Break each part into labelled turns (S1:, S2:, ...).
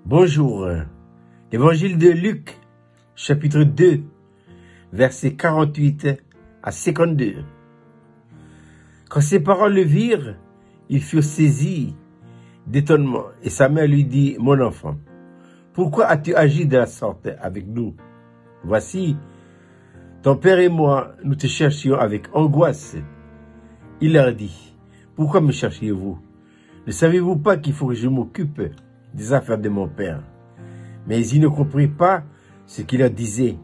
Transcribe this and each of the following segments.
S1: Bonjour. L'évangile de Luc, chapitre 2, versets 48 à 52. Quand ses parents le virent, ils furent saisis d'étonnement, et sa mère lui dit: Mon enfant, pourquoi as-tu agi de la sorte avec nous? Voici, ton père et moi, nous te cherchions avec angoisse. Il leur dit: Pourquoi me cherchiez-vous? Ne savez-vous pas qu'il faut que je m'occupe des affaires de mon père? Mais ils ne comprirent pas ce qu'il leur disait.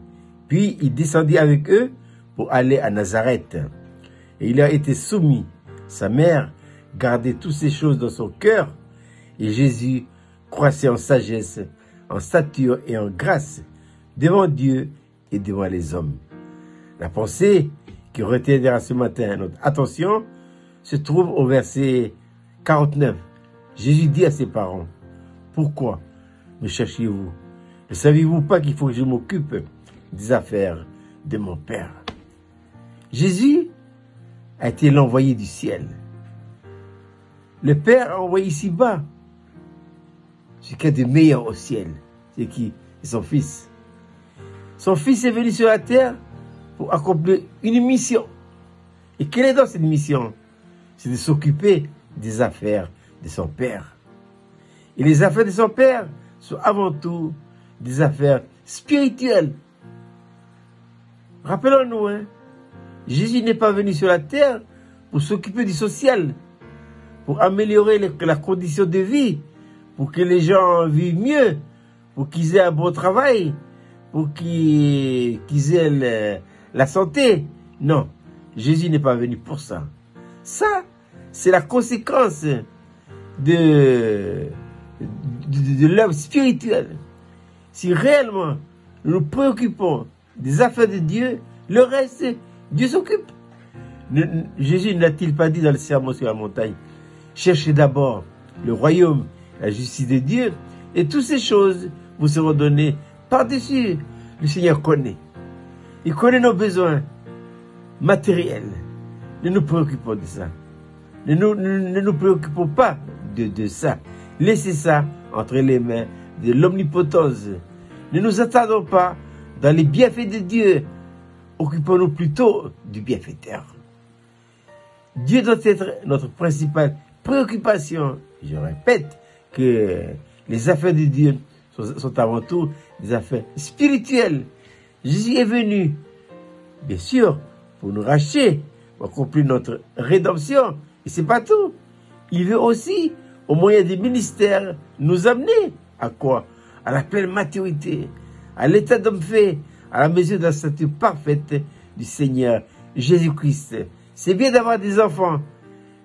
S1: Puis il descendit avec eux pour aller à Nazareth. Et il a été soumis. Sa mère gardait toutes ces choses dans son cœur. Et Jésus croissait en sagesse, en stature et en grâce devant Dieu et devant les hommes. La pensée qui retiendra ce matin notre attention se trouve au verset 49. Jésus dit à ses parents: Pourquoi me cherchiez-vous? Ne saviez-vous pas qu'il faut que je m'occupe des affaires de mon Père? Jésus a été l'envoyé du ciel. Le Père a envoyé ici-bas ce qu'il y a de meilleur au ciel. C'est qui? C'est son Fils. Son Fils est venu sur la terre pour accomplir une mission. Et quelle est donc cette mission? C'est de s'occuper des affaires de son Père. Et les affaires de son Père sont avant tout des affaires spirituelles. Rappelons-nous, Jésus n'est pas venu sur la terre pour s'occuper du social, pour améliorer la condition de vie, pour que les gens vivent mieux, pour qu'ils aient un bon travail, pour qu'ils aient la santé. Non, Jésus n'est pas venu pour ça. Ça, c'est la conséquence de l'œuvre spirituelle. Si réellement nous nous préoccupons des affaires de Dieu, le reste, Dieu s'occupe. Jésus n'a-t-il pas dit dans le sermon sur la montagne: cherchez d'abord le royaume, la justice de Dieu, et toutes ces choses vous seront données par-dessus. Le Seigneur connaît. Il connaît nos besoins matériels. Ne nous préoccupons de ça. Ne nous préoccupons pas de ça. Laissez ça entre les mains de l'omnipotence. Ne nous attardons pas dans les bienfaits de Dieu. Occupons-nous plutôt du bienfaiteur. Dieu doit être notre principale préoccupation. Je répète que les affaires de Dieu sont avant tout des affaires spirituelles. Jésus est venu, bien sûr, pour nous racheter, pour accomplir notre rédemption. Et c'est pas tout. Il veut aussi, au moyen des ministères, nous amener à quoi? À la pleine maturité, à l'état d'homme fait, à la mesure de la stature parfaite du Seigneur Jésus-Christ. C'est bien d'avoir des enfants,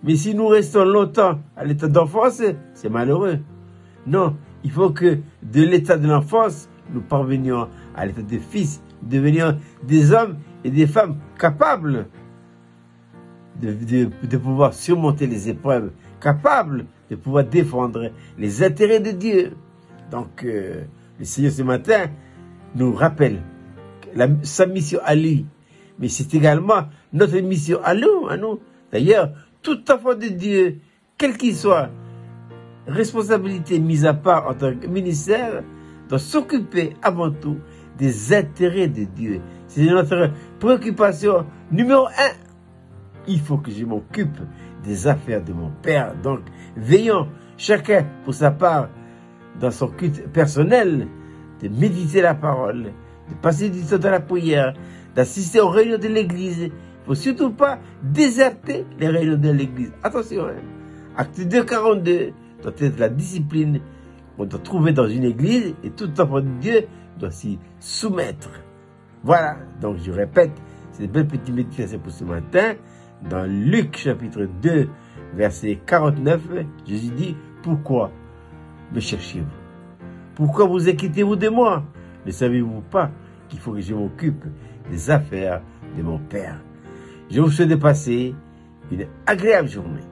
S1: mais si nous restons longtemps à l'état d'enfance, c'est malheureux. Non, il faut que de l'état de l'enfance, nous parvenions à l'état de fils, devenir des hommes et des femmes capables de pouvoir surmonter les épreuves, capables de pouvoir défendre les intérêts de Dieu. Donc, le Seigneur ce matin nous rappelle sa mission à lui, mais c'est également notre mission à nous. D'ailleurs, tout enfant de Dieu, quel qu'il soit, responsabilité mise à part en tant que ministère, doit s'occuper avant tout des intérêts de Dieu. C'est notre préoccupation numéro 1. Il faut que je m'occupe des affaires de mon Père. Donc, veillons chacun pour sa part dans son culte personnel, de méditer la parole, de passer du temps dans la prière, d'assister aux réunions de l'Église. Il ne faut surtout pas déserter les réunions de l'Église. Attention, Acte 2, 42 doit être la discipline qu'on doit trouver dans une Église, et tout enfant de Dieu doit s'y soumettre. Voilà, donc je répète, c'est une belle petite méditation pour ce matin. Dans Luc chapitre 2, verset 49, Jésus dit: Pourquoi me cherchez-vous? Pourquoi vous inquiétez-vous de moi? Ne savez-vous pas qu'il faut que je m'occupe des affaires de mon Père? Je vous souhaite de passer une agréable journée.